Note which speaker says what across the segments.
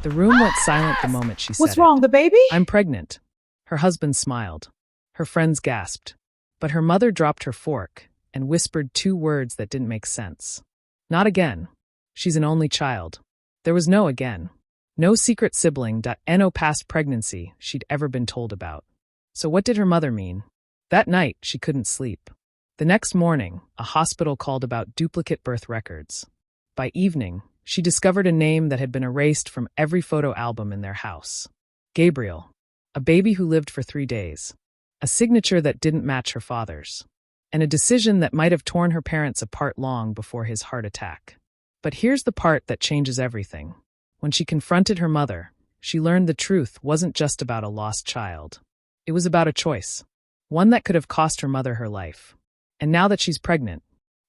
Speaker 1: The room went silent the moment she said
Speaker 2: What's wrong, the baby?
Speaker 1: I'm pregnant. Her husband smiled. Her friends gasped. But her mother dropped her fork and whispered two words that didn't make sense. Not again. She's an only child. There was no again. No secret sibling. No past pregnancy she'd ever been told about. So what did her mother mean? That night, she couldn't sleep. The next morning, a hospital called about duplicate birth records. By evening, she discovered a name that had been erased from every photo album in their house. Gabriel. A baby who lived for 3 days. A signature that didn't match her father's. And a decision that might have torn her parents apart long before his heart attack. But here's the part that changes everything. When she confronted her mother, she learned the truth wasn't just about a lost child. It was about a choice. One that could have cost her mother her life. And now that she's pregnant,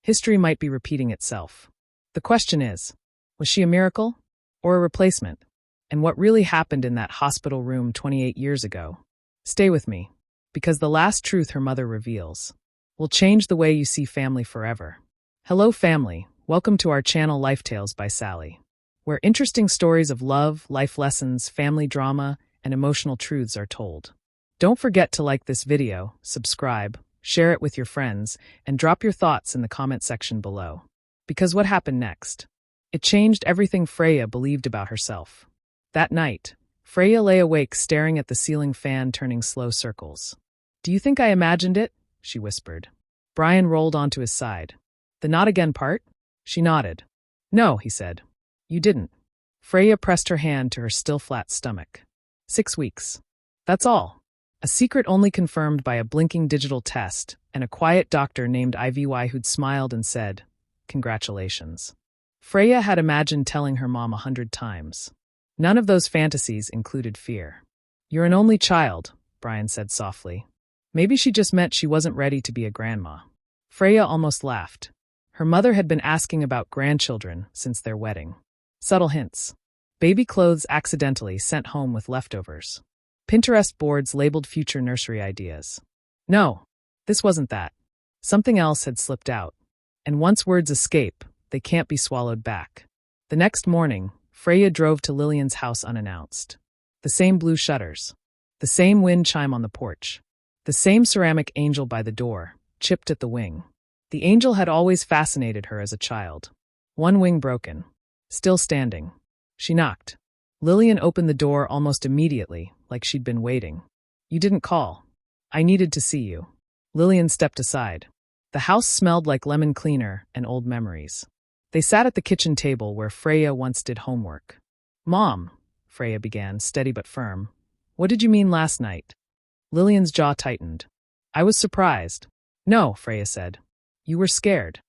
Speaker 1: history might be repeating itself. The question is, was she a miracle or a replacement? And what really happened in that hospital room 28 years ago? Stay with me, because the last truth her mother reveals will change the way you see family forever. Hello family, welcome to our channel Lifetales by Sally, where interesting stories of love, life lessons, family drama, and emotional truths are told. Don't forget to like this video, subscribe, share it with your friends, and drop your thoughts in the comment section below. Because what happened next? It changed everything Freya believed about herself. That night, Freya lay awake staring at the ceiling fan turning slow circles. Do you think I imagined it? She whispered. Brian rolled onto his side. The not again part? She nodded. No, he said. You didn't. Freya pressed her hand to her still flat stomach. 6 weeks. That's all. A secret only confirmed by a blinking digital test and a quiet doctor named Ivy who'd smiled and said, Congratulations. Freya had imagined telling her mom 100 times. None of those fantasies included fear. You're an only child, Brian said softly. Maybe she just meant she wasn't ready to be a grandma. Freya almost laughed. Her mother had been asking about grandchildren since their wedding. Subtle hints. Baby clothes accidentally sent home with leftovers. Pinterest boards labeled future nursery ideas. No, this wasn't that. Something else had slipped out. And once words escape, they can't be swallowed back. The next morning, Freya drove to Lillian's house unannounced. The same blue shutters. The same wind chime on the porch. The same ceramic angel by the door, chipped at the wing. The angel had always fascinated her as a child. One wing broken. Still standing. She knocked. Lillian opened the door almost immediately, like she'd been waiting. You didn't call. I needed to see you. Lillian stepped aside. The house smelled like lemon cleaner and old memories. They sat at the kitchen table where Freya once did homework. Mom, Freya began, steady but firm. What did you mean last night? Lillian's jaw tightened. I was surprised. No, Freya said. You were scared.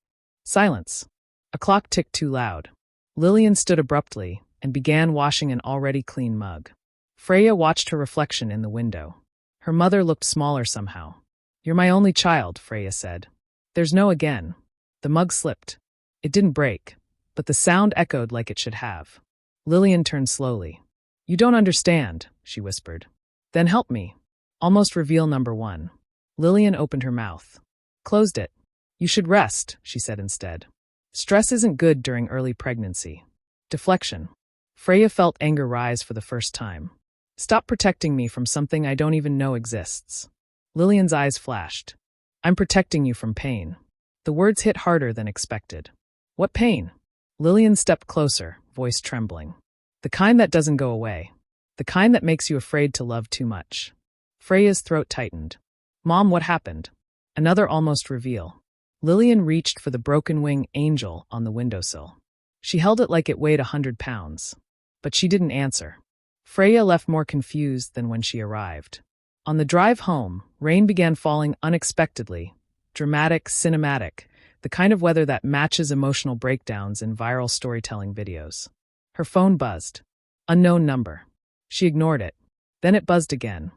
Speaker 1: Silence. A clock ticked too loud. Lillian stood abruptly and began washing an already clean mug. Freya watched her reflection in the window. Her mother looked smaller somehow. You're my only child, Freya said. There's no again. The mug slipped. It didn't break, but the sound echoed like it should have. Lillian turned slowly. You don't understand, she whispered. Then help me. Almost reveal number 1. Lillian opened her mouth. Closed it. You should rest, she said instead. Stress isn't good during early pregnancy. Deflection. Freya felt anger rise for the first time. Stop protecting me from something I don't even know exists. Lillian's eyes flashed. I'm protecting you from pain. The words hit harder than expected. What pain? Lillian stepped closer, voice trembling. The kind that doesn't go away. The kind that makes you afraid to love too much. Freya's throat tightened. Mom, what happened? Another almost reveal. Lillian reached for the broken wing angel on the windowsill. She held it like it weighed 100 pounds. But she didn't answer. Freya left more confused than when she arrived. On the drive home, rain began falling unexpectedly. Dramatic, cinematic, the kind of weather that matches emotional breakdowns in viral storytelling videos. Her phone buzzed. Unknown number. She ignored it. Then it buzzed again.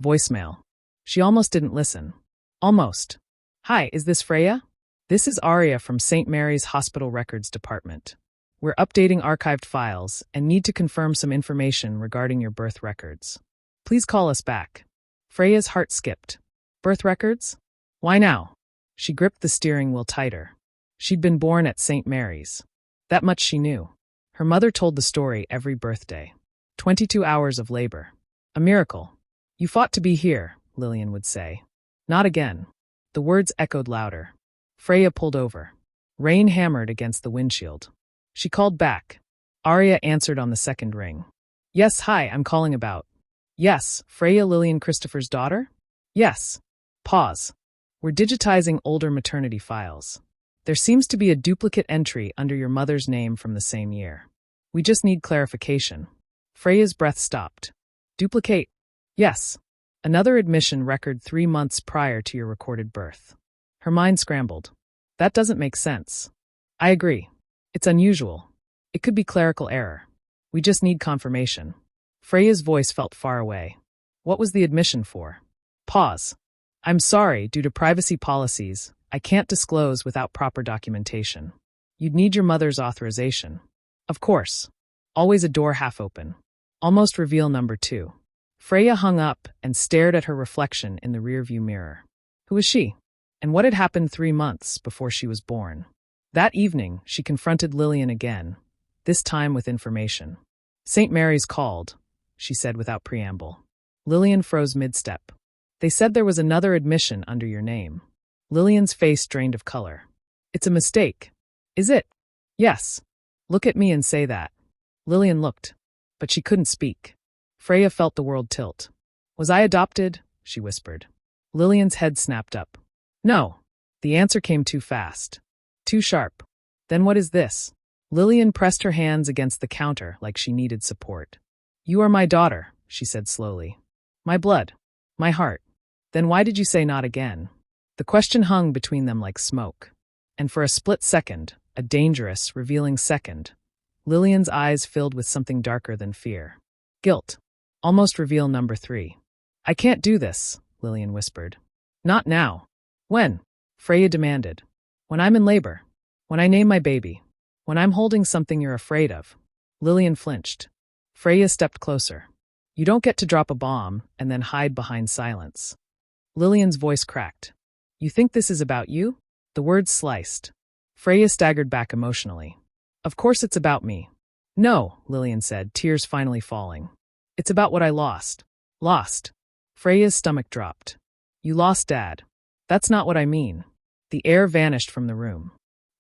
Speaker 1: Voicemail. She almost didn't listen. Almost. Hi, is this Freya? This is Aria from St. Mary's Hospital Records Department. We're updating archived files and need to confirm some information regarding your birth records. Please call us back. Freya's heart skipped. Birth records? Why now? She gripped the steering wheel tighter. She'd been born at St. Mary's. That much she knew. Her mother told the story every birthday. 22 hours of labor. A miracle. You fought to be here, Lillian would say. Not again. The words echoed louder. Freya pulled over. Rain hammered against the windshield. She called back. Arya answered on the second ring. Yes, hi, I'm calling about. Yes, Freya Lillian Christopher's daughter? Yes. Pause. We're digitizing older maternity files. There seems to be a duplicate entry under your mother's name from the same year. We just need clarification. Freya's breath stopped. Duplicate? Yes. Another admission record 3 months prior to your recorded birth. Her mind scrambled. That doesn't make sense. I agree. It's unusual. It could be clerical error. We just need confirmation. Freya's voice felt far away. What was the admission for? Pause. I'm sorry, due to privacy policies, I can't disclose without proper documentation. You'd need your mother's authorization. Of course. Always a door half open. Almost reveal number 2. Freya hung up and stared at her reflection in the rearview mirror. Who was she? And what had happened 3 months before she was born? That evening, she confronted Lillian again, this time with information. St. Mary's called, she said without preamble. Lillian froze mid-step. They said there was another admission under your name. Lillian's face drained of color. It's a mistake. Is it? Yes. Look at me and say that. Lillian looked, but she couldn't speak. Freya felt the world tilt. Was I adopted? She whispered. Lillian's head snapped up. No. The answer came too fast. Too sharp. Then what is this? Lillian pressed her hands against the counter like she needed support. You are my daughter, she said slowly. My blood. My heart. Then why did you say not again? The question hung between them like smoke. And for a split second, a dangerous, revealing second, Lillian's eyes filled with something darker than fear. Guilt. Almost reveal number 3. I can't do this, Lillian whispered. Not now. When? Freya demanded. When I'm in labor. When I name my baby. When I'm holding something you're afraid of. Lillian flinched. Freya stepped closer. You don't get to drop a bomb and then hide behind silence. Lillian's voice cracked. You think this is about you? The words sliced. Freya staggered back emotionally. Of course it's about me. No, Lillian said, tears finally falling. It's about what I lost. Lost. Freya's stomach dropped. You lost Dad. That's not what I mean. The air vanished from the room.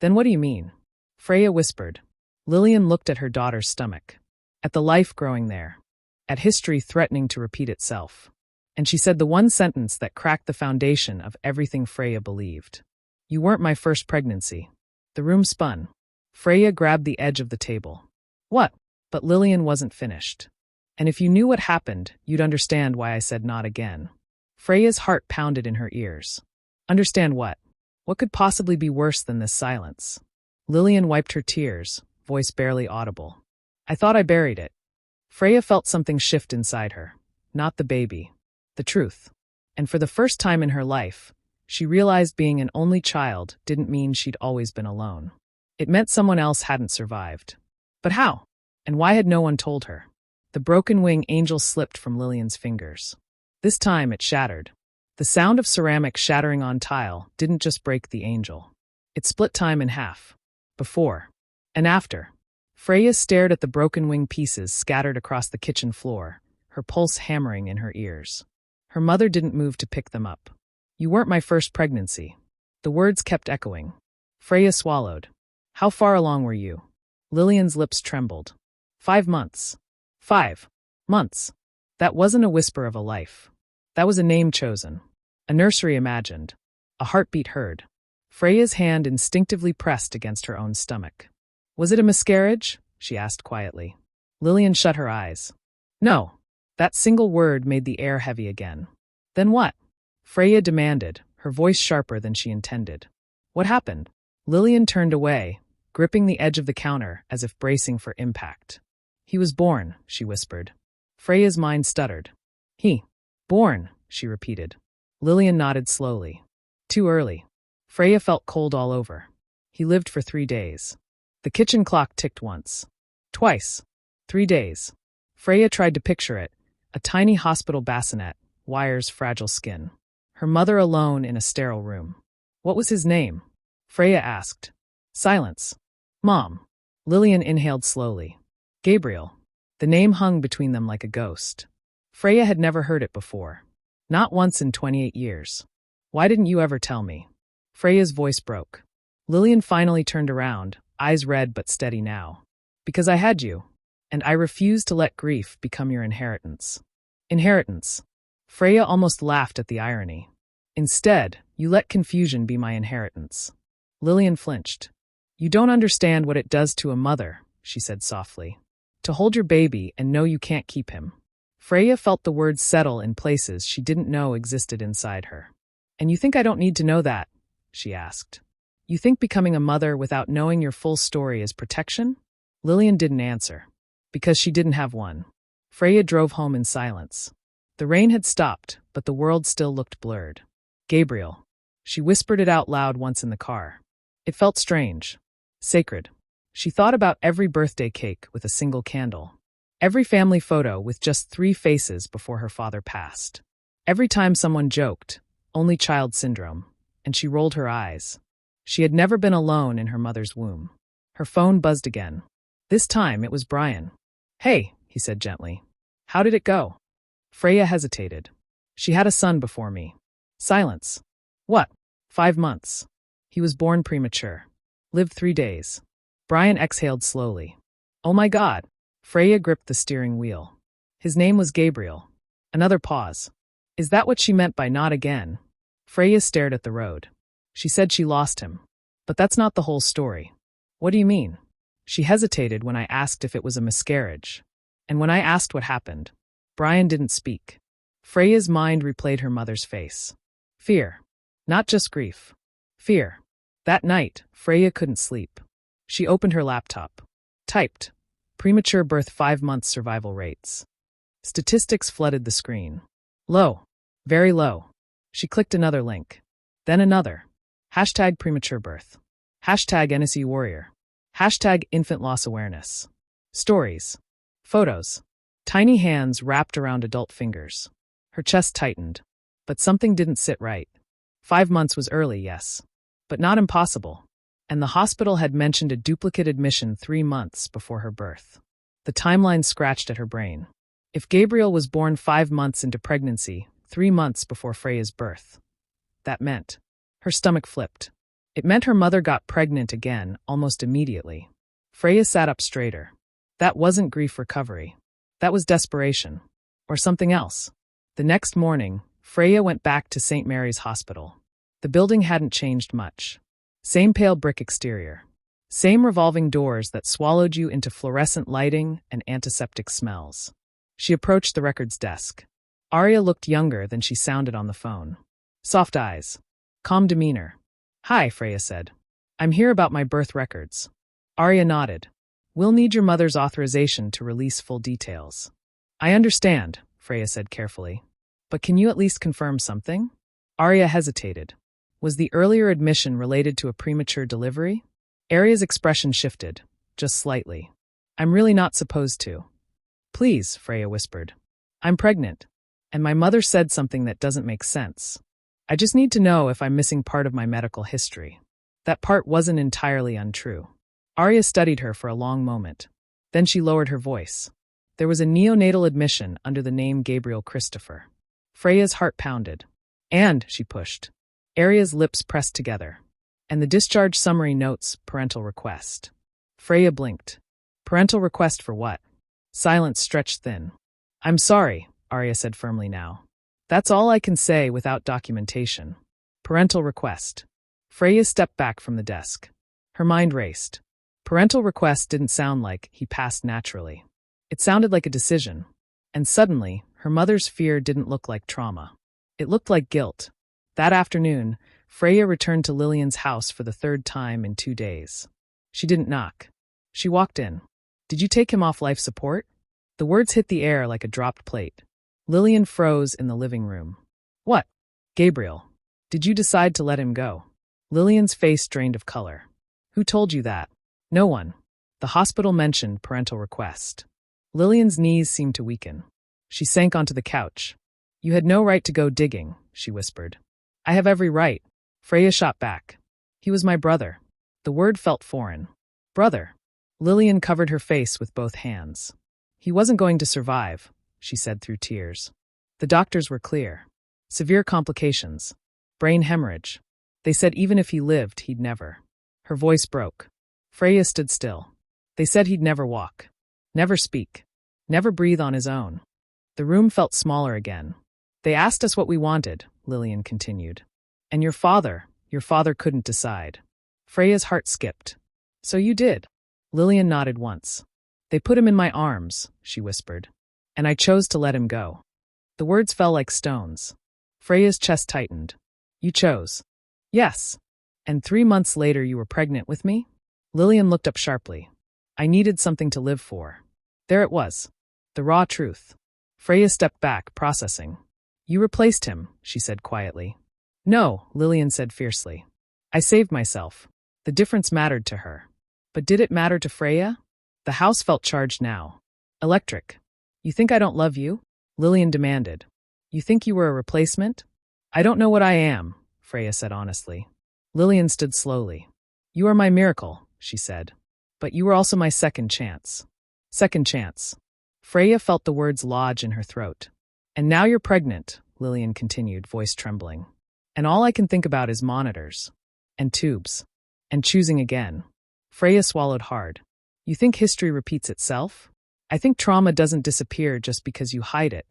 Speaker 1: Then what do you mean? Freya whispered. Lillian looked at her daughter's stomach. At the life growing there. At history threatening to repeat itself. And she said the one sentence that cracked the foundation of everything Freya believed. You weren't my first pregnancy. The room spun. Freya grabbed the edge of the table. What? But Lillian wasn't finished. And if you knew what happened, you'd understand why I said not again. Freya's heart pounded in her ears. Understand what? What could possibly be worse than this silence? Lillian wiped her tears, voice barely audible. I thought I buried it. Freya felt something shift inside her. Not the baby. The truth. And for the first time in her life, she realized being an only child didn't mean she'd always been alone. It meant someone else hadn't survived. But how? And why had no one told her? The broken wing angel slipped from Lillian's fingers. This time it shattered. The sound of ceramic shattering on tile didn't just break the angel. It split time in half. Before. And after. Freya stared at the broken wing pieces scattered across the kitchen floor, her pulse hammering in her ears. Her mother didn't move to pick them up. You weren't my first pregnancy. The words kept echoing. Freya swallowed. How far along were you? Lillian's lips trembled. 5 months. 5 months. That wasn't a whisper of a life. That was a name chosen. A nursery imagined. A heartbeat heard. Freya's hand instinctively pressed against her own stomach. Was it a miscarriage? She asked quietly. Lillian shut her eyes. No. That single word made the air heavy again. Then what? Freya demanded, her voice sharper than she intended. What happened? Lillian turned away, gripping the edge of the counter as if bracing for impact. He was born, she whispered. Freya's mind stuttered. He. Born, she repeated. Lillian nodded slowly. Too early. Freya felt cold all over. He lived for 3 days. The kitchen clock ticked once. Twice. 3 days. Freya tried to picture it, a tiny hospital bassinet, wires, fragile skin. Her mother alone in a sterile room. What was his name? Freya asked. Silence. Mom. Lillian inhaled slowly. Gabriel. The name hung between them like a ghost. Freya had never heard it before. Not once in 28 years. Why didn't you ever tell me? Freya's voice broke. Lillian finally turned around, eyes red but steady now. Because I had you. And I refused to let grief become your inheritance. Inheritance. Freya almost laughed at the irony. Instead, you let confusion be my inheritance. Lillian flinched. You don't understand what it does to a mother, she said softly. To hold your baby and know you can't keep him. Freya felt the words settle in places she didn't know existed inside her. And you think I don't need to know that? She asked. You think becoming a mother without knowing your full story is protection? Lillian didn't answer. Because she didn't have one. Freya drove home in silence. The rain had stopped, but the world still looked blurred. Gabriel. She whispered it out loud once in the car. It felt strange. Sacred. She thought about every birthday cake with a single candle. Every family photo with just 3 faces before her father passed. Every time someone joked, only child syndrome, and she rolled her eyes. She had never been alone in her mother's womb. Her phone buzzed again. This time it was Brian. Hey, he said gently. How did it go? Freya hesitated. She had a son before me. Silence. What? 5 months. He was born premature. Lived 3 days. Brian exhaled slowly. Oh my God. Freya gripped the steering wheel. His name was Gabriel. Another pause. Is that what she meant by not again? Freya stared at the road. She said she lost him. But that's not the whole story. What do you mean? She hesitated when I asked if it was a miscarriage. And when I asked what happened, Brian didn't speak. Freya's mind replayed her mother's face. Fear. Not just grief. Fear. That night, Freya couldn't sleep. She opened her laptop. Typed. Premature birth 5 months survival rates. Statistics flooded the screen. Low. Very low. She clicked another link. Then another. Hashtag premature birth. Hashtag NSE warrior. Hashtag infant loss awareness. Stories. Photos. Tiny hands wrapped around adult fingers. Her chest tightened. But something didn't sit right. 5 months was early, yes. But not impossible. And the hospital had mentioned a duplicate admission 3 months before her birth. The timeline scratched at her brain. If Gabriel was born 5 months into pregnancy, 3 months before Freya's birth, that meant. Her stomach flipped. It meant her mother got pregnant again almost immediately. Freya sat up straighter. That wasn't grief recovery. That was desperation. Or something else. The next morning, Freya went back to St. Mary's Hospital. The building hadn't changed much. Same pale brick exterior. Same revolving doors that swallowed you into fluorescent lighting and antiseptic smells. She approached the records desk. Arya looked younger than she sounded on the phone. Soft eyes. Calm demeanor. Hi, Freya said. I'm here about my birth records. Arya nodded. We'll need your mother's authorization to release full details. I understand, Freya said carefully. But can you at least confirm something? Arya hesitated. Was the earlier admission related to a premature delivery? Arya's expression shifted, just slightly. I'm really not supposed to. Please, Freya whispered. I'm pregnant. And my mother said something that doesn't make sense. I just need to know if I'm missing part of my medical history. That part wasn't entirely untrue. Arya studied her for a long moment. Then she lowered her voice. There was a neonatal admission under the name Gabriel Christopher. Freya's heart pounded. And, she pushed. Arya's lips pressed together. And the discharge summary notes, parental request. Freya blinked. Parental request for what? Silence stretched thin. I'm sorry, Arya said firmly now. That's all I can say without documentation. Parental request. Freya stepped back from the desk. Her mind raced. Parental request didn't sound like he passed naturally. It sounded like a decision. And suddenly, her mother's fear didn't look like trauma. It looked like guilt. That afternoon, Freya returned to Lillian's house for the 3rd time in 2 days. She didn't knock. She walked in. Did you take him off life support? The words hit the air like a dropped plate. Lillian froze in the living room. What? Gabriel. Did you decide to let him go? Lillian's face drained of color. Who told you that? No one. The hospital mentioned parental request. Lillian's knees seemed to weaken. She sank onto the couch. You had no right to go digging, she whispered. I have every right. Freya shot back. He was my brother. The word felt foreign. Brother. Lillian covered her face with both hands. He wasn't going to survive, she said through tears. The doctors were clear. Severe complications. Brain hemorrhage. They said even if he lived, he'd never. Her voice broke. Freya stood still. They said he'd never walk. Never speak. Never breathe on his own. The room felt smaller again. They asked us what we wanted, Lillian continued. And your father couldn't decide. Freya's heart skipped. So you did. Lillian nodded once. They put him in my arms, she whispered. And I chose to let him go. The words fell like stones. Freya's chest tightened. You chose. Yes. And 3 months later you were pregnant with me? Lillian looked up sharply. I needed something to live for. There it was. The raw truth. Freya stepped back, processing. You replaced him, she said quietly. No, Lillian said fiercely. I saved myself. The difference mattered to her. But did it matter to Freya? The house felt charged now. Electric. You think I don't love you? Lillian demanded. You think you were a replacement? I don't know what I am, Freya said honestly. Lillian stood slowly. You are my miracle, she said. But you were also my second chance. Second chance. Freya felt the words lodge in her throat. And now you're pregnant, Lillian continued, voice trembling. And all I can think about is monitors. And tubes. And choosing again. Freya swallowed hard. You think history repeats itself? I think trauma doesn't disappear just because you hide it.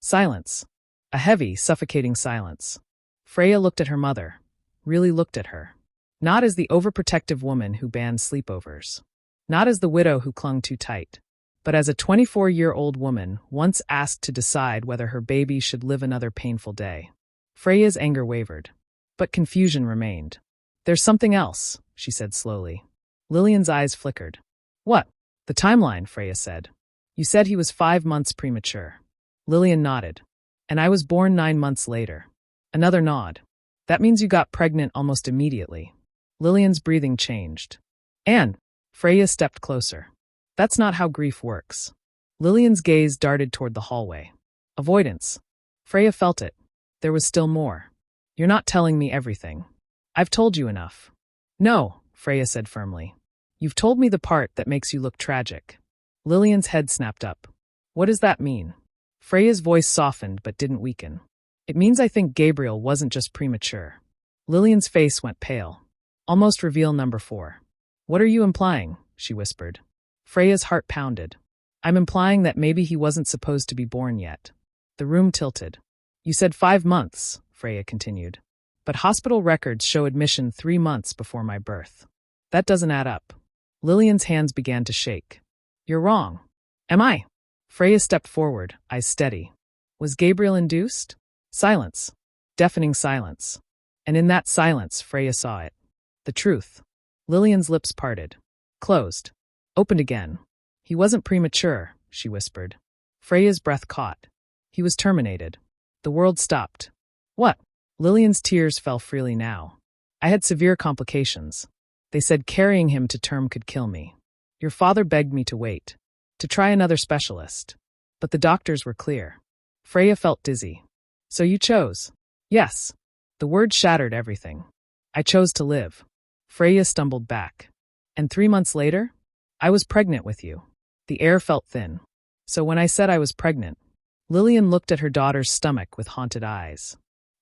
Speaker 1: Silence. A heavy, suffocating silence. Freya looked at her mother. Really looked at her. Not as the overprotective woman who banned sleepovers. Not as the widow who clung too tight. But as a 24-year-old woman once asked to decide whether her baby should live another painful day. Freya's anger wavered. But confusion remained. There's something else, she said slowly. Lillian's eyes flickered. What? The timeline, Freya said. You said he was 5 months premature. Lillian nodded. And I was born 9 months later. Another nod. That means you got pregnant almost immediately. Lillian's breathing changed. And Freya stepped closer. That's not how grief works. Lillian's gaze darted toward the hallway. Avoidance. Freya felt it. There was still more. You're not telling me everything. I've told you enough. No, Freya said firmly. You've told me the part that makes you look tragic. Lillian's head snapped up. What does that mean? Freya's voice softened but didn't weaken. It means I think Gabriel wasn't just premature. Lillian's face went pale. Almost reveal number 4. What are you implying? She whispered. Freya's heart pounded. I'm implying that maybe he wasn't supposed to be born yet. The room tilted. You said 5 months, Freya continued. But hospital records show admission 3 months before my birth. That doesn't add up. Lillian's hands began to shake. You're wrong. Am I? Freya stepped forward, eyes steady. Was Gabriel induced? Silence. Deafening silence. And in that silence, Freya saw it. The truth. Lillian's lips parted. Closed. Opened again. He wasn't premature, she whispered. Freya's breath caught. He was terminated. The world stopped. What? Lillian's tears fell freely now. I had severe complications. They said carrying him to term could kill me. Your father begged me to wait. To try another specialist. But the doctors were clear. Freya felt dizzy. So you chose? Yes. The word shattered everything. I chose to live. Freya stumbled back. And 3 months later? I was pregnant with you. The air felt thin. So when I said I was pregnant, Lillian looked at her daughter's stomach with haunted eyes.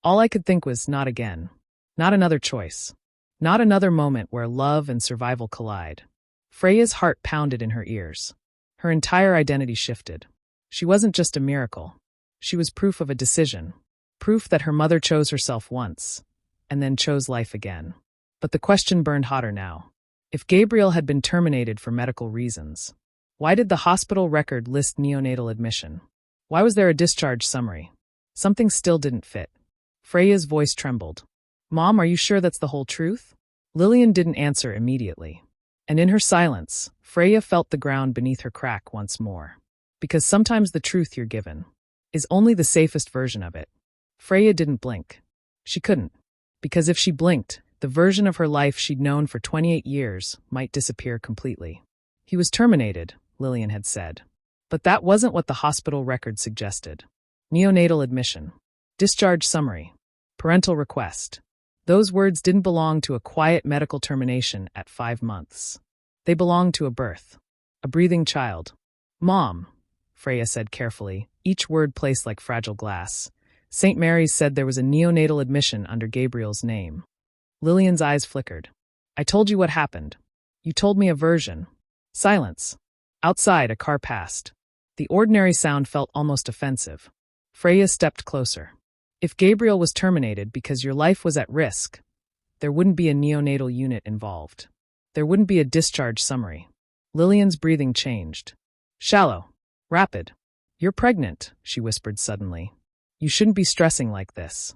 Speaker 1: All I could think was not again. Not another choice. Not another moment where love and survival collide. Freya's heart pounded in her ears. Her entire identity shifted. She wasn't just a miracle. She was proof of a decision. Proof that her mother chose herself once, and then chose life again. But the question burned hotter now. If Gabriel had been terminated for medical reasons, why did the hospital record list neonatal admission? Why was there a discharge summary? Something still didn't fit. Freya's voice trembled. Mom, are you sure that's the whole truth? Lillian didn't answer immediately. And in her silence, Freya felt the ground beneath her crack once more. Because sometimes the truth you're given is only the safest version of it. Freya didn't blink. She couldn't. Because if she blinked, the version of her life she'd known for 28 years might disappear completely. He was terminated, Lillian had said. But that wasn't what the hospital record suggested. Neonatal admission. Discharge summary. Parental request. Those words didn't belong to a quiet medical termination at 5 months. They belonged to a birth. A breathing child. Mom, Freya said carefully, each word placed like fragile glass. St. Mary's said there was a neonatal admission under Gabriel's name. Lillian's eyes flickered. I told you what happened. You told me a version. Silence. Outside, a car passed. The ordinary sound felt almost offensive. Freya stepped closer. If Gabriel was terminated because your life was at risk, there wouldn't be a neonatal unit involved. There wouldn't be a discharge summary. Lillian's breathing changed. Shallow. Rapid. You're pregnant, she whispered suddenly. You shouldn't be stressing like this.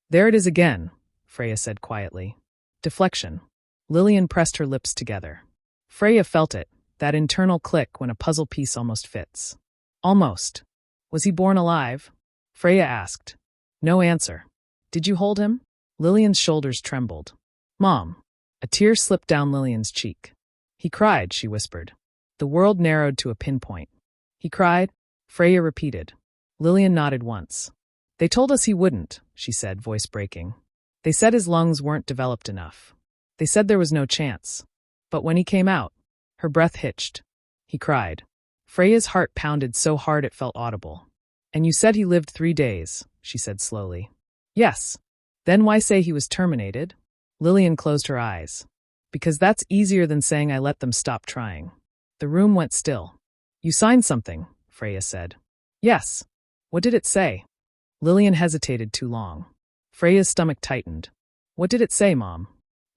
Speaker 1: There it is again, Freya said quietly. Deflection. Lillian pressed her lips together. Freya felt it, that internal click when a puzzle piece almost fits. Almost. Was he born alive? Freya asked. No answer. Did you hold him? Lillian's shoulders trembled. Mom. A tear slipped down Lillian's cheek. He cried, she whispered. The world narrowed to a pinpoint. He cried? Freya repeated. Lillian nodded once. They told us he wouldn't, she said, voice breaking. They said his lungs weren't developed enough. They said there was no chance. But when he came out, her breath hitched. He cried. Freya's heart pounded so hard it felt audible. And you said he lived 3 days, she said slowly. Yes. Then why say he was terminated? Lillian closed her eyes. Because that's easier than saying I let them stop trying. The room went still. You signed something, Freya said. Yes. What did it say? Lillian hesitated too long. Freya's stomach tightened. What did it say, Mom?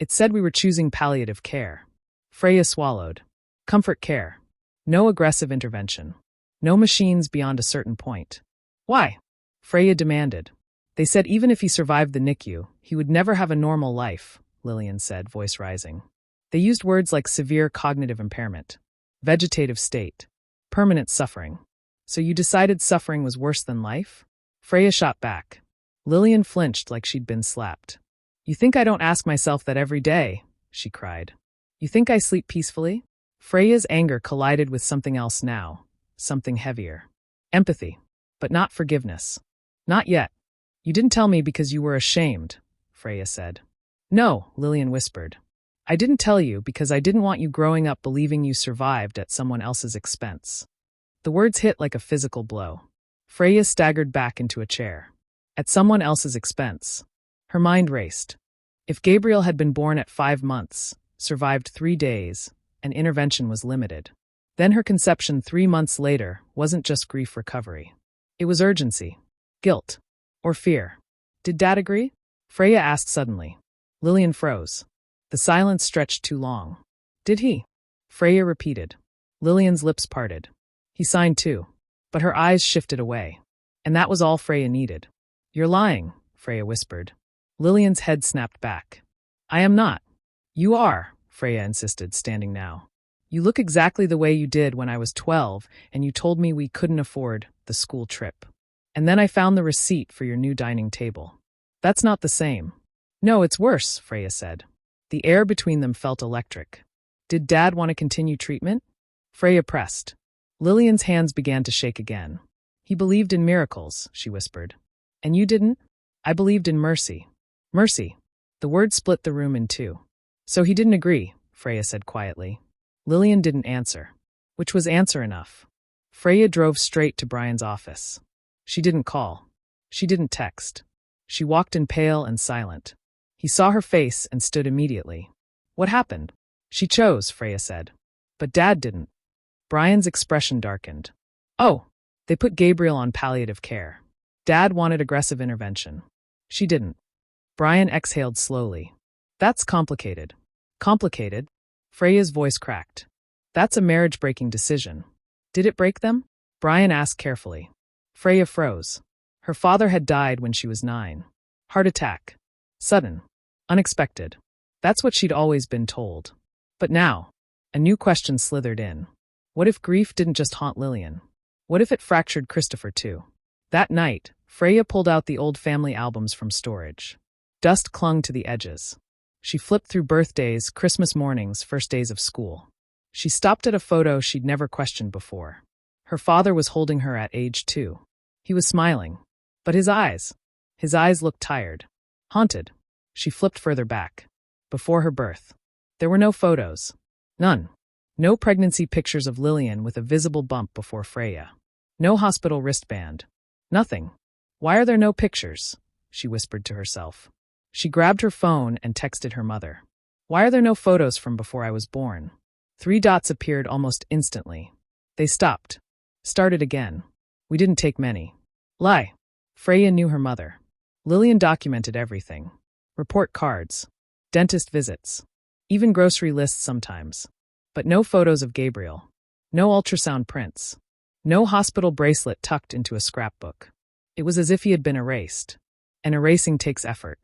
Speaker 1: It said we were choosing palliative care. Freya swallowed. Comfort care. No aggressive intervention. No machines beyond a certain point. Why? Freya demanded. They said even if he survived the NICU, he would never have a normal life, Lillian said, voice rising. They used words like severe cognitive impairment, vegetative state, permanent suffering. So you decided suffering was worse than life? Freya shot back. Lillian flinched like she'd been slapped. You think I don't ask myself that every day? She cried. You think I sleep peacefully? Freya's anger collided with something else now, something heavier. Empathy, but not forgiveness. Not yet. You didn't tell me because you were ashamed, Freya said. No, Lillian whispered. I didn't tell you because I didn't want you growing up believing you survived at someone else's expense. The words hit like a physical blow. Freya staggered back into a chair. At someone else's expense. Her mind raced. If Gabriel had been born at 5 months, survived 3 days, and intervention was limited, then her conception 3 months later wasn't just grief recovery. It was urgency, guilt, or fear. Did Dad agree? Freya asked suddenly. Lillian froze. The silence stretched too long. Did he? Freya repeated. Lillian's lips parted. He signed too. But her eyes shifted away. And that was all Freya needed. You're lying, Freya whispered. Lillian's head snapped back. I am not. You are, Freya insisted, standing now. You look exactly the way you did when I was 12, and you told me we couldn't afford the school trip. And then I found the receipt for your new dining table. That's not the same. No, it's worse, Freya said. The air between them felt electric. Did Dad want to continue treatment? Freya pressed. Lillian's hands began to shake again. He believed in miracles, she whispered. And you didn't? I believed in mercy. Mercy. The word split the room in two. So he didn't agree, Freya said quietly. Lillian didn't answer. Which was answer enough. Freya drove straight to Brian's office. She didn't call. She didn't text. She walked in pale and silent. He saw her face and stood immediately. What happened? She chose, Freya said. But Dad didn't. Brian's expression darkened. Oh, they put Gabriel on palliative care. Dad wanted aggressive intervention. She didn't. Brian exhaled slowly. That's complicated. Complicated? Freya's voice cracked. That's a marriage-breaking decision. Did it break them? Brian asked carefully. Freya froze. Her father had died when she was 9. Heart attack. Sudden. Unexpected. That's what she'd always been told. But now, a new question slithered in. What if grief didn't just haunt Lillian? What if it fractured Christopher too? That night, Freya pulled out the old family albums from storage. Dust clung to the edges. She flipped through birthdays, Christmas mornings, first days of school. She stopped at a photo she'd never questioned before. Her father was holding her at age 2. He was smiling. But his eyes looked tired. Haunted. She flipped further back. Before her birth. There were no photos. None. No pregnancy pictures of Lillian with a visible bump before Freya. No hospital wristband. Nothing. Why are there no pictures? She whispered to herself. She grabbed her phone and texted her mother. Why are there no photos from before I was born? 3 dots appeared almost instantly. They stopped. Started again. We didn't take many. Lie. Freya knew her mother. Lillian documented everything. Report cards. Dentist visits. Even grocery lists sometimes. But no photos of Gabriel. No ultrasound prints. No hospital bracelet tucked into a scrapbook. It was as if he had been erased. And erasing takes effort.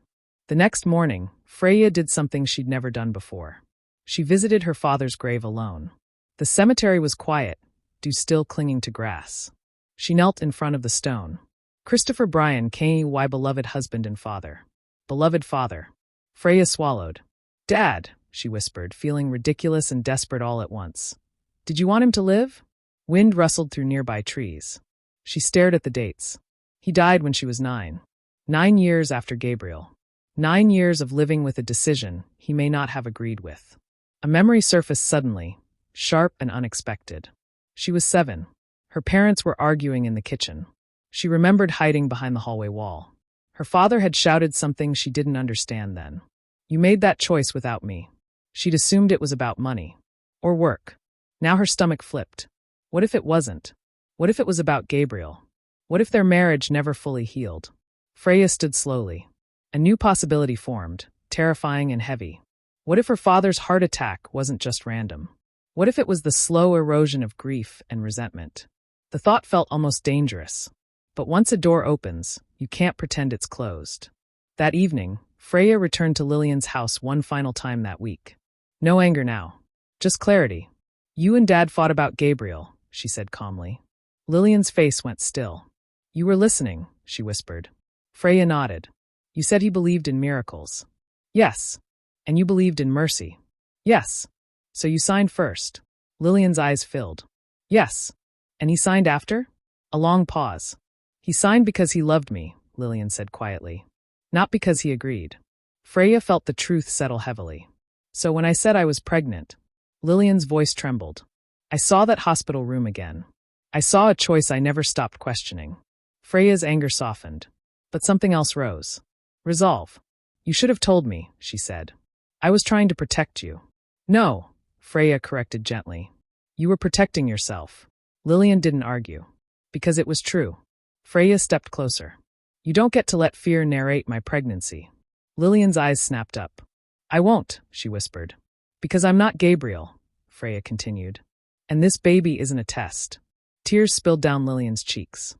Speaker 1: The next morning, Freya did something she'd never done before. She visited her father's grave alone. The cemetery was quiet, dew still clinging to grass. She knelt in front of the stone. Christopher Bryan, K.Y. beloved husband and father. Beloved father. Freya swallowed. Dad, she whispered, feeling ridiculous and desperate all at once. Did you want him to live? Wind rustled through nearby trees. She stared at the dates. He died when she was 9. 9 years after Gabriel. 9 years of living with a decision he may not have agreed with. A memory surfaced suddenly, sharp and unexpected. She was 7. Her parents were arguing in the kitchen. She remembered hiding behind the hallway wall. Her father had shouted something she didn't understand then. You made that choice without me. She'd assumed it was about money. Or work. Now her stomach flipped. What if it wasn't? What if it was about Gabriel? What if their marriage never fully healed? Freya stood slowly. A new possibility formed, terrifying and heavy. What if her father's heart attack wasn't just random? What if it was the slow erosion of grief and resentment? The thought felt almost dangerous. But once a door opens, you can't pretend it's closed. That evening, Freya returned to Lillian's house one final time that week. No anger now. Just clarity. You and Dad fought about Gabriel, she said calmly. Lillian's face went still. You were listening, she whispered. Freya nodded. You said he believed in miracles. Yes. And you believed in mercy. Yes. So you signed first. Lillian's eyes filled. Yes. And he signed after? A long pause. He signed because he loved me, Lillian said quietly. Not because he agreed. Freya felt the truth settle heavily. So when I said I was pregnant, Lillian's voice trembled. I saw that hospital room again. I saw a choice I never stopped questioning. Freya's anger softened. But something else rose. Resolve. You should have told me, she said. I was trying to protect you. No, Freya corrected gently. You were protecting yourself. Lillian didn't argue. Because it was true. Freya stepped closer. You don't get to let fear narrate my pregnancy. Lillian's eyes snapped up. I won't, she whispered. Because I'm not Gabriel, Freya continued. And this baby isn't a test. Tears spilled down Lillian's cheeks.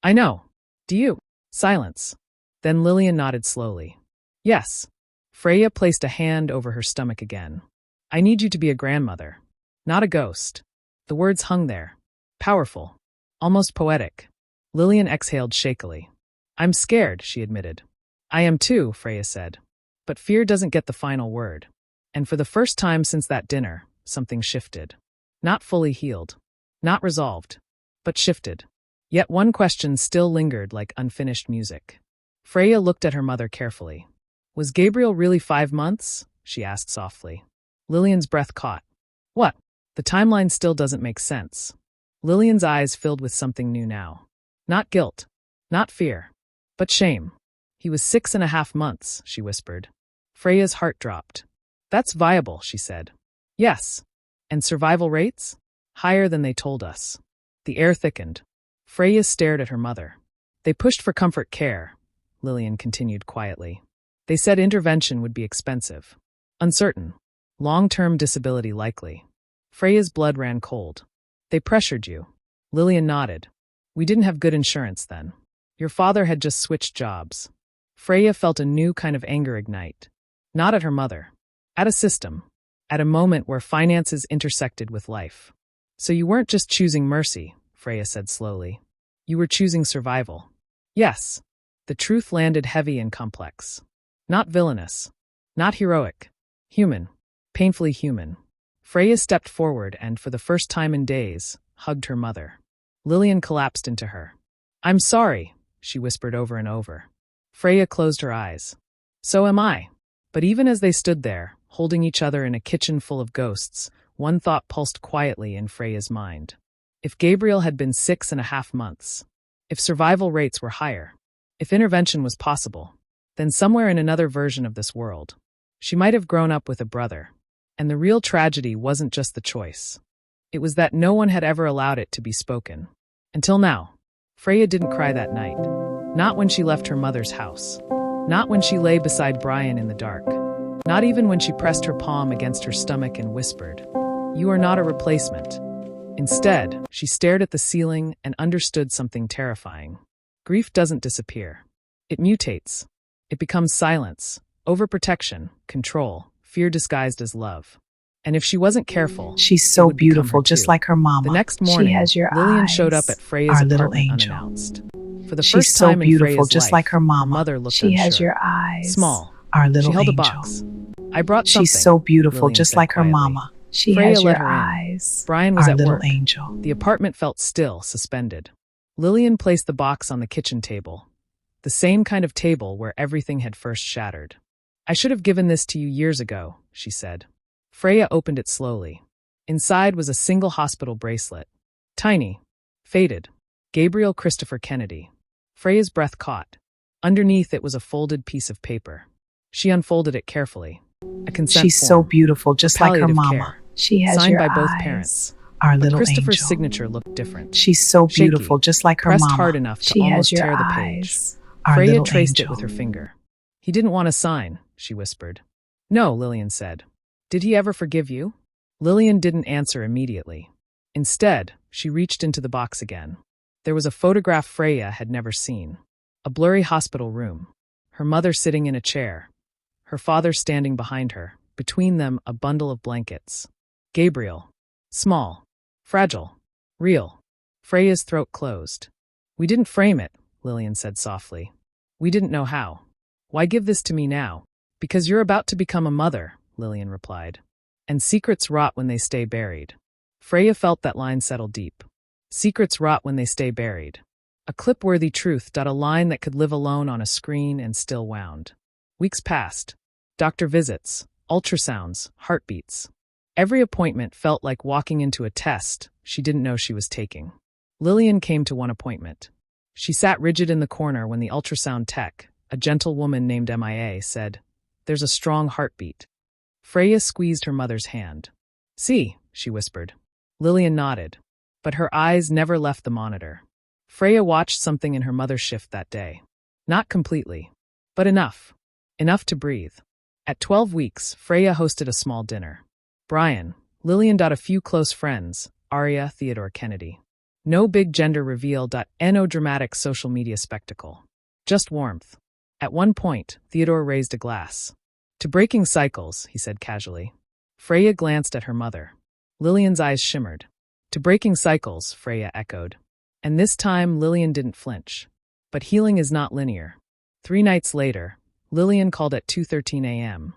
Speaker 1: I know. Do you? Silence. Then Lillian nodded slowly. Yes. Freya placed a hand over her stomach again. I need you to be a grandmother. Not a ghost. The words hung there. Powerful. Almost poetic. Lillian exhaled shakily. I'm scared, she admitted. I am too, Freya said. But fear doesn't get the final word. And for the first time since that dinner, something shifted. Not fully healed. Not resolved. But shifted. Yet one question still lingered like unfinished music. Freya looked at her mother carefully. Was Gabriel really 5 months? She asked softly. Lillian's breath caught. What? The timeline still doesn't make sense. Lillian's eyes filled with something new now. Not guilt. Not fear. But shame. He was 6.5 months, she whispered. Freya's heart dropped. That's viable, she said. Yes. And survival rates? Higher than they told us. The air thickened. Freya stared at her mother. They pushed for comfort care, Lillian continued quietly. They said intervention would be expensive. Uncertain. Long-term disability likely. Freya's blood ran cold. They pressured you. Lillian nodded. We didn't have good insurance then. Your father had just switched jobs. Freya felt a new kind of anger ignite. Not at her mother. At a system. At a moment where finances intersected with life. So you weren't just choosing mercy, Freya said slowly. You were choosing survival. Yes. The truth landed heavy and complex. Not villainous. Not heroic. Human. Painfully human. Freya stepped forward and, for the first time in days, hugged her mother. Lillian collapsed into her. I'm sorry, she whispered over and over. Freya closed her eyes. So am I. But even as they stood there, holding each other in a kitchen full of ghosts, one thought pulsed quietly in Freya's mind. If Gabriel had been 6.5 months, if survival rates were higher, if intervention was possible, then somewhere in another version of this world, she might have grown up with a brother. And the real tragedy wasn't just the choice. It was that no one had ever allowed it to be spoken. Until now. Freya didn't cry that night. Not when she left her mother's house. Not when she lay beside Brian in the dark. Not even when she pressed her palm against her stomach and whispered, "You are not a replacement." Instead, she stared at the ceiling and understood something terrifying. Grief doesn't disappear. It mutates. It becomes silence, overprotection, control, fear disguised as love. And if she wasn't careful,
Speaker 2: she's so beautiful, just like her mama.
Speaker 1: The next morning,
Speaker 2: she has your
Speaker 1: Lillian
Speaker 2: eyes,
Speaker 1: showed up at Freya's
Speaker 2: our little
Speaker 1: apartment
Speaker 2: angel.
Speaker 1: unannounced. For the
Speaker 2: She's
Speaker 1: first
Speaker 2: so
Speaker 1: time in
Speaker 2: beautiful,
Speaker 1: Freya's
Speaker 2: just
Speaker 1: life,
Speaker 2: like her mama.
Speaker 1: mother looked
Speaker 2: she
Speaker 1: unsure.
Speaker 2: has your eyes,
Speaker 1: Small.
Speaker 2: our little
Speaker 1: She held
Speaker 2: angel.
Speaker 1: a box. "I brought something."
Speaker 2: She's so beautiful,
Speaker 1: Lillian
Speaker 2: just
Speaker 1: said
Speaker 2: like her
Speaker 1: quietly.
Speaker 2: mama. She
Speaker 1: Freya
Speaker 2: has
Speaker 1: let
Speaker 2: your
Speaker 1: her in.
Speaker 2: eyes,
Speaker 1: Brian was
Speaker 2: our
Speaker 1: at
Speaker 2: little
Speaker 1: work.
Speaker 2: angel.
Speaker 1: The apartment felt still, suspended. Lillian placed the box on the kitchen table. The same kind of table where everything had first shattered. "I should have given this to you years ago," she said. Freya opened it slowly. Inside was a single hospital bracelet. Tiny. Faded. Gabriel Christopher Kennedy. Freya's breath caught. Underneath it was a folded piece of paper. She unfolded it carefully. A consent
Speaker 2: She's
Speaker 1: form.
Speaker 2: so beautiful, just like her
Speaker 1: Palliative
Speaker 2: mama.
Speaker 1: care.
Speaker 2: She has
Speaker 1: Signed
Speaker 2: your
Speaker 1: by both
Speaker 2: eyes,
Speaker 1: parents.
Speaker 2: our
Speaker 1: But
Speaker 2: little
Speaker 1: Christopher's
Speaker 2: angel.
Speaker 1: signature looked different.
Speaker 2: She's so
Speaker 1: Shaky,
Speaker 2: beautiful, just like her
Speaker 1: pressed
Speaker 2: mama.
Speaker 1: hard enough to
Speaker 2: she
Speaker 1: almost
Speaker 2: has your
Speaker 1: tear the
Speaker 2: eyes,
Speaker 1: page.
Speaker 2: our
Speaker 1: Freya
Speaker 2: little
Speaker 1: traced
Speaker 2: angel.
Speaker 1: it with her finger. "He didn't want to sign," she whispered. "No," Lillian said. "Did he ever forgive you?" Lillian didn't answer immediately. Instead, she reached into the box again. There was a photograph Freya had never seen. A blurry hospital room. Her mother sitting in a chair. Her father standing behind her. Between them, a bundle of blankets. Gabriel. Small. Fragile. Real. Freya's throat closed. "We didn't frame it," Lillian said softly. "We didn't know how." "Why give this to me now?" "Because you're about to become a mother," Lillian replied. "And secrets rot when they stay buried." Freya felt that line settle deep. Secrets rot when they stay buried. A clip-worthy truth, a line that could live alone on a screen and still wound. Weeks passed. Doctor visits, ultrasounds, heartbeats. Every appointment felt like walking into a test she didn't know she was taking. Lillian came to one appointment. She sat rigid in the corner when the ultrasound tech, a gentle woman named MIA, said, "There's a strong heartbeat." Freya squeezed her mother's hand. "See," she whispered. Lillian nodded, but her eyes never left the monitor. Freya watched something in her mother shift that day. Not completely, but enough. Enough to breathe. At 12 weeks, Freya hosted a small dinner. Brian, Lillian, a few close friends, Arya, Theodore Kennedy. No big gender reveal. No dramatic social media spectacle. Just warmth. At one point, Theodore raised a glass. "To breaking cycles," he said casually. Freya glanced at her mother. Lillian's eyes shimmered. "To breaking cycles," Freya echoed. And this time, Lillian didn't flinch. But healing is not linear. 3 nights later, Lillian called at 2:13 a.m.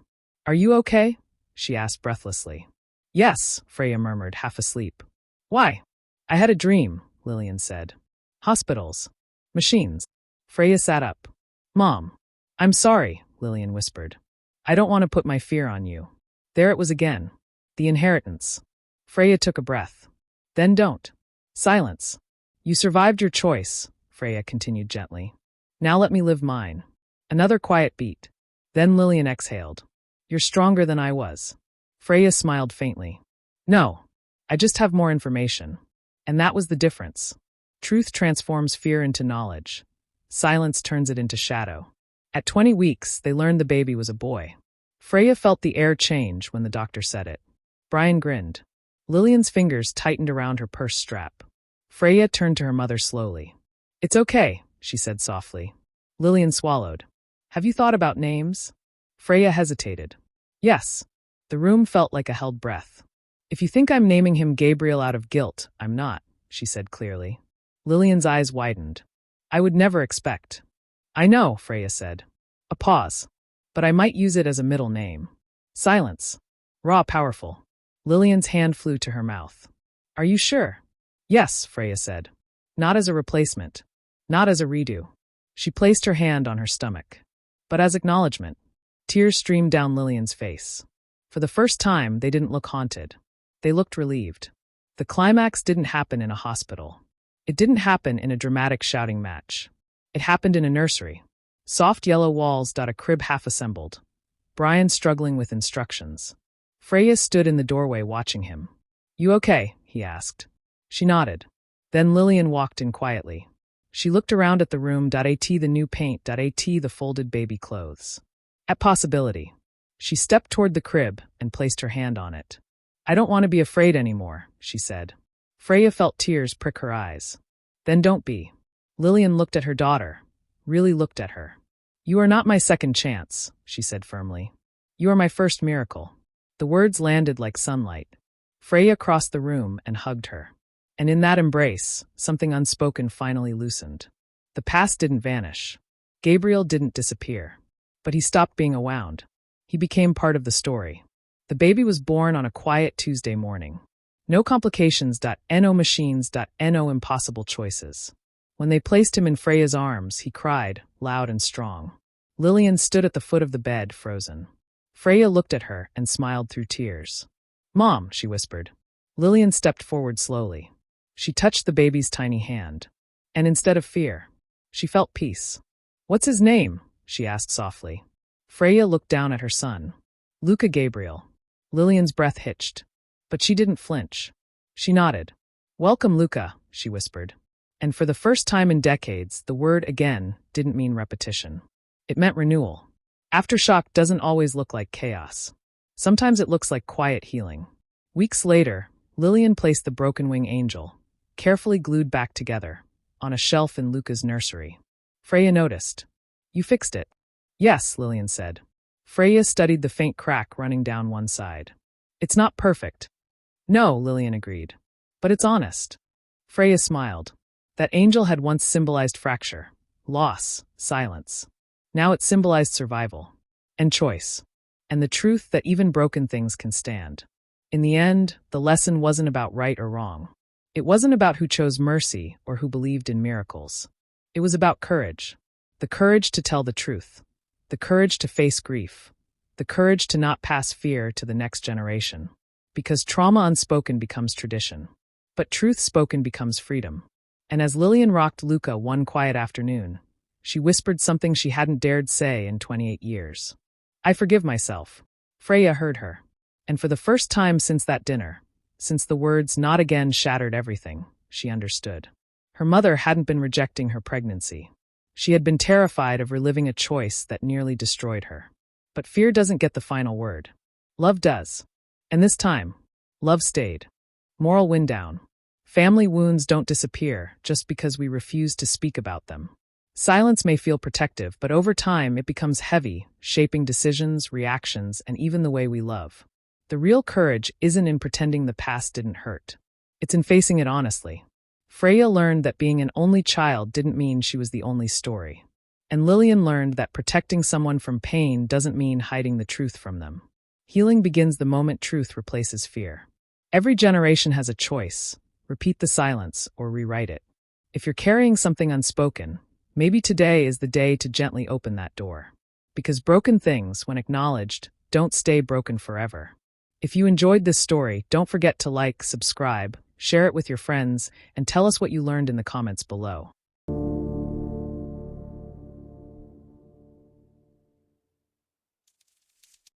Speaker 1: "Are you okay?" she asked breathlessly. "Yes," Freya murmured, half asleep. "Why?" "I had a dream," Lillian said. "Hospitals. Machines." Freya sat up. "Mom." "I'm sorry," Lillian whispered. "I don't want to put my fear on you." There it was again. The inheritance. Freya took a breath. "Then don't." Silence. "You survived your choice," Freya continued gently. "Now let me live mine." Another quiet beat. Then Lillian exhaled. "You're stronger than I was." Freya smiled faintly. "No, I just have more information." And that was the difference. Truth transforms fear into knowledge. Silence turns it into shadow. At 20 weeks, they learned the baby was a boy. Freya felt the air change when the doctor said it. Brian grinned. Lillian's fingers tightened around her purse strap. Freya turned to her mother slowly. "It's okay," she said softly. Lillian swallowed. "Have you thought about names?" Freya hesitated. "Yes." The room felt like a held breath. "If you think I'm naming him Gabriel out of guilt, I'm not," she said clearly. Lillian's eyes widened. "I would never expect." "I know," Freya said. A pause. "But I might use it as a middle name." Silence. Raw, powerful. Lillian's hand flew to her mouth. "Are you sure?" "Yes," Freya said. "Not as a replacement. Not as a redo." She placed her hand on her stomach. But as acknowledgement. Tears streamed down Lillian's face. For the first time, they didn't look haunted. They looked relieved. The climax didn't happen in a hospital. It didn't happen in a dramatic shouting match. It happened in a nursery. Soft yellow walls, a crib half assembled. Brian struggling with instructions. Freya stood in the doorway watching him. "You okay?" he asked. She nodded. Then Lillian walked in quietly. She looked around at the room, at the new paint, at the folded baby clothes. At possibility. She stepped toward the crib and placed her hand on it. "I don't want to be afraid anymore," she said. Freya felt tears prick her eyes. "Then don't be." Lillian looked at her daughter, really looked at her. "You are not my second chance," she said firmly. "You are my first miracle." The words landed like sunlight. Freya crossed the room and hugged her. And in that embrace, something unspoken finally loosened. The past didn't vanish. Gabriel didn't disappear. But he stopped being a wound. He became part of the story. The baby was born on a quiet Tuesday morning. No complications. No machines. No impossible choices. When they placed him in Freya's arms, he cried, loud and strong. Lillian stood at the foot of the bed, frozen. Freya looked at her and smiled through tears. "Mom," she whispered. Lillian stepped forward slowly. She touched the baby's tiny hand. And instead of fear, she felt peace. "What's his name?" she asked softly. Freya looked down at her son. "Luka Gabriel." Lillian's breath hitched. But she didn't flinch. She nodded. "Welcome, Luka," she whispered. And for the first time in decades, the word again didn't mean repetition. It meant renewal. Aftershock doesn't always look like chaos. Sometimes it looks like quiet healing. Weeks later, Lillian placed the broken wing angel, carefully glued back together, on a shelf in Luka's nursery. Freya noticed. "You fixed it." "Yes," Lillian said. Freya studied the faint crack running down one side. "It's not perfect." "No," Lillian agreed. "But it's honest." Freya smiled. That angel had once symbolized fracture, loss, silence. Now it symbolized survival. And choice. And the truth that even broken things can stand. In the end, the lesson wasn't about right or wrong. It wasn't about who chose mercy or who believed in miracles. It was about courage. The courage to tell the truth. The courage to face grief. The courage to not pass fear to the next generation. Because trauma unspoken becomes tradition. But truth spoken becomes freedom. And as Lillian rocked Luka one quiet afternoon, she whispered something she hadn't dared say in 28 years. "I forgive myself." Freya heard her. And for the first time since that dinner, since the words "not again" shattered everything, she understood. Her mother hadn't been rejecting her pregnancy. She had been terrified of reliving a choice that nearly destroyed her. But fear doesn't get the final word. Love does. And this time, love stayed. Moral wind down. Family wounds don't disappear just because we refuse to speak about them. Silence may feel protective, but over time it becomes heavy, shaping decisions, reactions, and even the way we love. The real courage isn't in pretending the past didn't hurt. It's in facing it honestly. Freya learned that being an only child didn't mean she was the only story. And Lillian learned that protecting someone from pain doesn't mean hiding the truth from them. Healing begins the moment truth replaces fear. Every generation has a choice: repeat the silence or rewrite it. If you're carrying something unspoken, maybe today is the day to gently open that door. Because broken things, when acknowledged, don't stay broken forever. If you enjoyed this story, don't forget to like, subscribe, share it with your friends, and tell us what you learned in the comments below.